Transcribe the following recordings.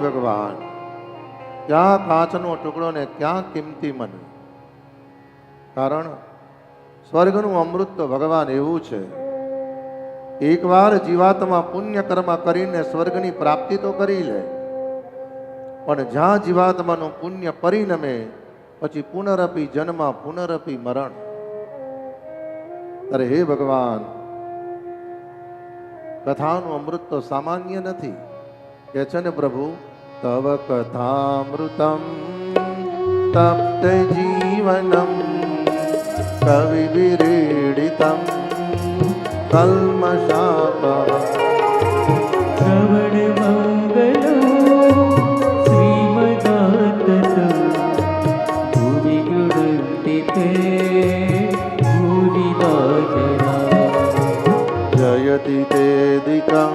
ભગવાન, ક્યાં કાચનો ટુકડો ને ક્યાં કિંમતી મન. કારણ સ્વર્ગનું અમૃત તો ભગવાન એવું છે, એકવાર જીવાત્મા પુણ્ય કર્મ કરીને સ્વર્ગની પ્રાપ્તિ તો કરી લે, પણ જ્યાં જીવાત્માનું પુણ્ય પરિણમે પછી પુનરપી જન્મ પુનરપી મરણ. અરે હે ભગવાન, કથાનું અમૃત તો સામાન્ય નથી. કે છે ને પ્રભુ, તવ કથામૃતમ તપ્ત જીવનમ કવિ વિરીડિતમ કલ્મષાપઃ. શ્રવણ મંગલો શ્રીમદાતત ભુવિ ગૃહંતિ તે ભૂરિદા જના. જયતિ તેદિકં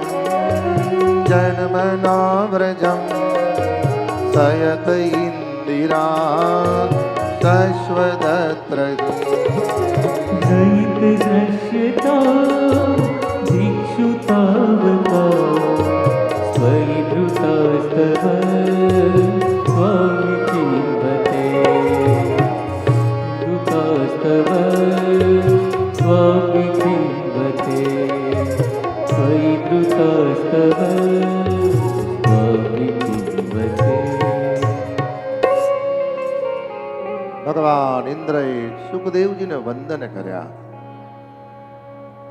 જન્મનાવ્રજં સયત ઇન્દિરા શશ્વતત્ર. દયિત દ્રશ્યતા દીક્ષુતાવતા સ્વૈધૃતાસ્તવ સ્વામી ચિંતતે. ધૃતાસ્તવ સ્વામી ચિંતતે સ્વૈધૃતાસ્તવ સ્વામી ચિંતતે. ભગવાન ઇન્દ્રએ સુખદેવજીને વંદન કર્યા.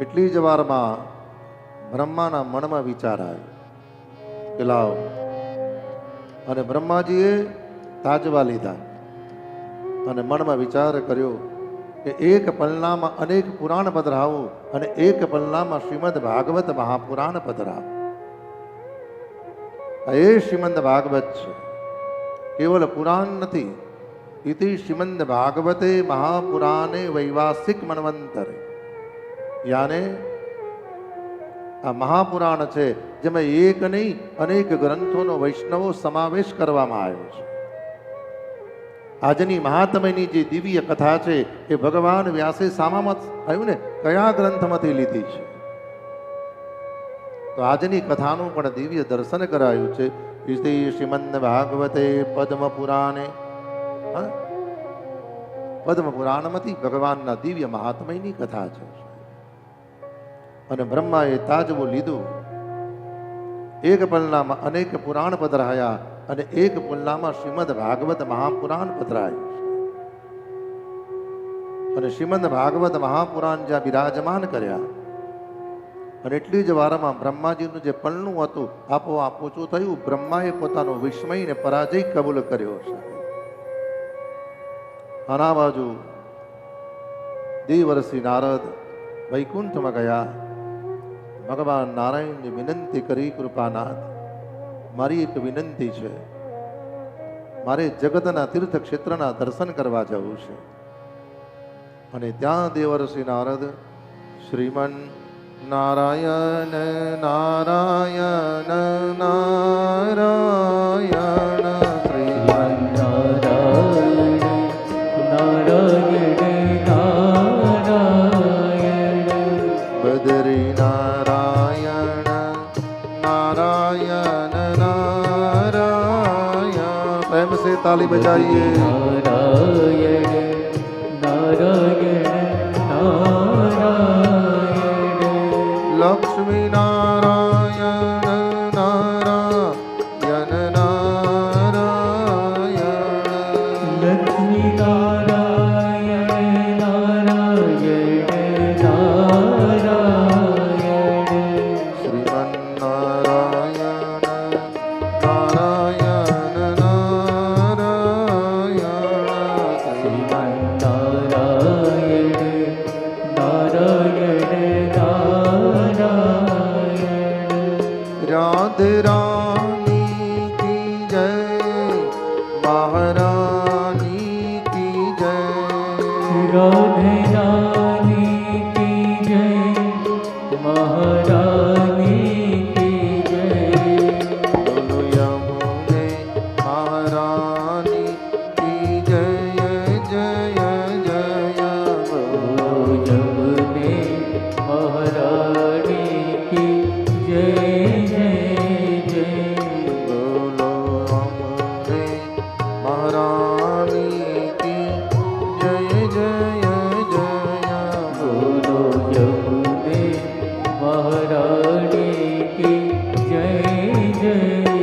એટલી જ વારમાં બ્રહ્માના મનમાં વિચાર આવ્યો કે લાવ, અને બ્રહ્માજીએ તાજવા લીધા અને મનમાં વિચાર કર્યો કે એક પલનામાં અનેક પુરાણ પધરાવું અને એક પલનામાં શ્રીમદ ભાગવત મહાપુરાણ પધરાવું. એ શ્રીમદ ભાગવત છે, કેવલ પુરાણ નથી. ઇતિ શ્રીમદ ભાગવતે મહાપુરાણે વૈવાસિક મન્વંતરે. યાને આ મહાપુરાણ છે, જેમાં એક નહીં અનેક ગ્રંથોનો વૈષ્ણવો સમાવેશ કરવામાં આવ્યો છે. આજની મહાત્મ્યની જે દિવ્ય કથા છે એ ભગવાન વ્યાસે સામામાં આવ્યું ને કયા ગ્રંથમાંથી લીધી છે. તો આજની કથાનું પણ દિવ્ય દર્શન કરાયું છે. ઇતિ શ્રીમદ ભાગવતે પદ્મ પુરાણે. પદ્મ પુરાણમાંથી ભગવાનના દિવ્ય મહાત્મ્યની કથા છે. અને બ્રહ્માએ તાજવું લીધું. એક પલનામાં અનેક પુરાણ પધરાયા અને એક પલનામાં શ્રીમદ ભાગવત મહાપુરાણ પધરાયું. અને શ્રીમદ ભાગવત મહાપુરાણ જ્યાં બિરાજમાન કર્યા, અને એટલી જ વારમાં બ્રહ્માજીનું જે પલનું હતું આપોઆપ ઓછું થયું. બ્રહ્માએ પોતાનો વિસ્મય ને પરાજય કબૂલ કર્યો છે. આના બાજુ દેવર્ષિ નારદ વૈકુંઠમાં ગયા. ભગવાન નારાયણની વિનંતી કરી, કૃપાનાથ, મારી એક વિનંતી છે, મારે જગતના તીર્થ ક્ષેત્રના દર્શન કરવા જવું છે. અને ત્યાં દેવર્ષિ નારદ શ્રીમન નારાયણ નારાયણ નારાયણ શ્રીમન નારાયણ નારાયણ બદરી નારાયણ નારાયણ નારાયણ. પ્રેમ से ताली बजाइए. નારાયણ નારાયણ નારાયણ. લક્ષ્મી નારાયણ નારાયણ નારાયણ. લક્ષ્મી નારાયણ નારાયણ નારાયણ. શ્રીમન નારાયણ નારાયણ નારાયણ. શ્રીમન જય